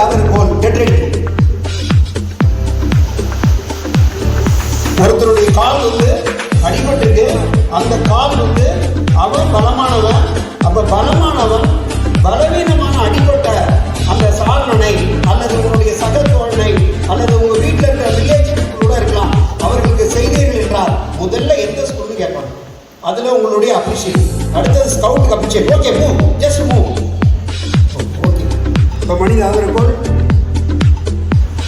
other goal. Get ready. ஒருத்தருடைய கால் வந்து அடிபட்டிருக்கு. அந்த கால் வந்து அவன் பலமானவன். அப்ப பலமானவன் பலவீனமான அடிபட்ட அந்த சாரணனை அல்லது உங்களுடைய சக தோழனை அல்லது உங்க வீட்டில் இருக்கிற ரிலேஷன் கூட இருக்கலாம், அவர்களுக்கு செய்தீர்கள் என்றால் முதல்ல எந்த ஸ்கூல்னு கேட்பாங்க. அதுல உங்களுடைய அப்ரிஷியேட். அடுத்தது scout appreciate. Okay, move, just move. Okay, இப்போ மனித ஆதரவுகோள்.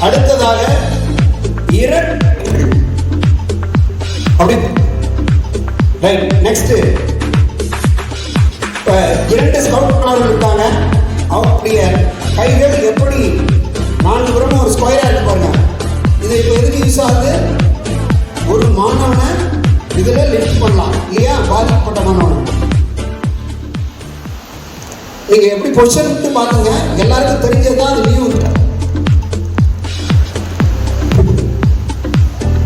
அடுத்ததாக அப்படி ரைட். நெக்ஸ்ட் இரண்டு ஸ்கவுட் மாணவர்கள் இருக்காங்க. அவருடைய கைகள் எப்படி 4 புறமும் ஒரு ஸ்கொயரா இருக்கு பாருங்க. இது இப்போ எதுக்கு யூஸ் ஆகுது? ஒரு மாணவனை இதுல லிஃப்ட் பண்ணலாம் இல்லையா? பாதிக்கப்பட்ட மாணவன் நீங்க எப்படி பொசிஷன் பாருங்க. எல்லாருக்கும் தெரிஞ்சதுதான் அது new.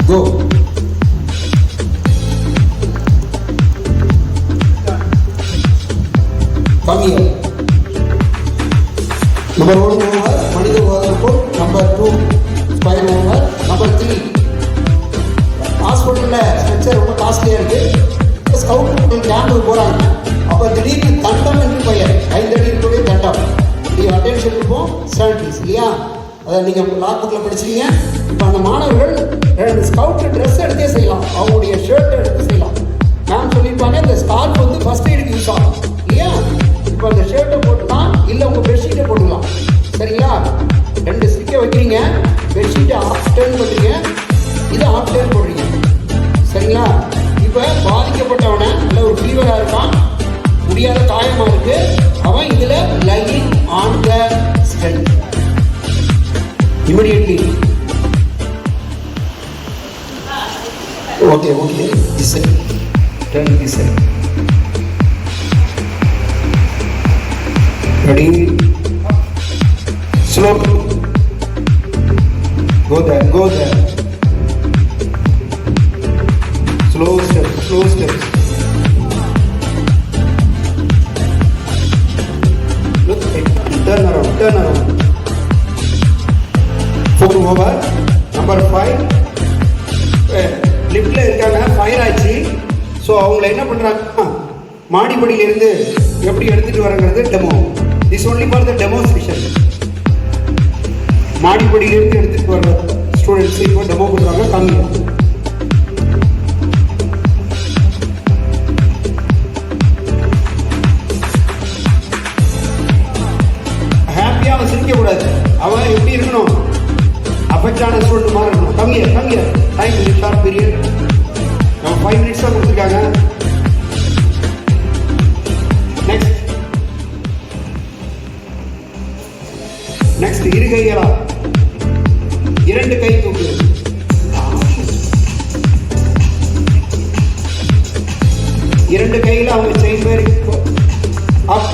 Go. Come here. Number 1 over மனித உதாரணம். Number 2 square over. Number 3 ஹாஸ்பிட்டல்ல ஸ்ட்ரக்சர் ரொம்ப காஸ்ட்லியா இருக்கு. ஸ்கவுட் கேம்புக்கு போறாங்க. அப்ப திடீர்னு தண்டம் என்று பெயர் 5 அடி இருக்கக்கூடிய தண்டம். இது அட்டென்ஷன் இருக்கும் ஸ்டாண்டிஸ் இல்லையா? அதை நீங்க லாக் புக்ல படிச்சீங்க. இப்போ அந்த மாணவர்கள் ஸ்கவுட் ட்ரெஸ் எடுத்தே செய்யலாம், அவங்களுடைய ஷர்ட் எடுத்து செய்யலாம். நான் சொல்லியிருப்பாங்க இந்த ஸ்கார்ஃப் வந்து ஃபர்ஸ்ட் எய்டுக்கு யூஸ் ஆகும் இல்லையா? இப்போ அந்த ஷர்ட்டை போட்டுலாம் இல்லை உங்கள் பெட்ஷீட்டை போட்டுக்கலாம். சரிங்களா? 2 ஸ்டிக்கை வைக்கிறீங்க, பெட்ஷீட்டை ஆஃப் டர்ன் பண்ணுறீங்க, இதை ஆஃப் டர்ன் போடுறீங்க. சரிங்களா? இப்போ பாதிக்கப்பட்டவனை இல்லை ஒரு ஃபீவராக இருக்கான், முடியாத காயமாக இருக்கு, அவன் இதில் lying on the stand immediately. Okay okay, this side turn this side. Ready? Slow. Go there, go there. Slow steps, slow steps. Look, turn around, turn around. Foot over. Number 5. லிஃப்ட்ல இருக்காங்க, ஃபயர் ஆச்சு. So அவங்கள என்ன பண்றாங்க, மாடிப்படியிலிருந்து எப்படி எடுத்துட்டு வரங்கிறது demo. This only for the demonstration. மாடிப்படியிலிருந்து எடுத்துட்டு வர ஸ்டூடெண்ட்ஸ் இப்போ டெமோ பண்றாங்க. கம்மி ஹாப்பியா அவன் சிரிக்க கூடாது. அவன் எப்படி இருக்கணும், அஃபெக்டான ஸ்டூடெண்ட் மாதிரி இருக்கணும். கம்மியா டைம் ஷார்ட் பீரியட். நம்ம 5 minutes தான் கொடுத்துருக்காங்க. நெக்ஸ்ட் இருகைகளா, 2 கை தூக்கு. இரண்டு கையில அவங்க செயின் மாதிரி அப்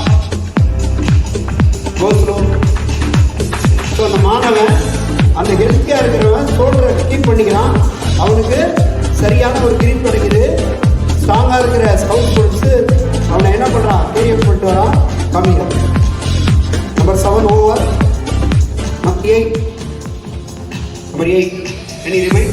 கோ ஸ்லோ. ஸோ அந்த மாணவன் அந்த ஹெல்த்தியா இருக்கிறவன் ஷோல்டரை கீப் பண்ணிக்கிறான், அவனுக்கு சரியான ஒரு கிரிப் கிடைக்குது. ஸ்ட்ராங்கா இருக்கிற ஸ்கவுட் ஸ்டூடெண்ட்ஸ் அவனை என்ன பண்றான், கேரியர் பண்ணிட்டு வரான். கம்மியா. Number 7 over. Number 8. Any remain?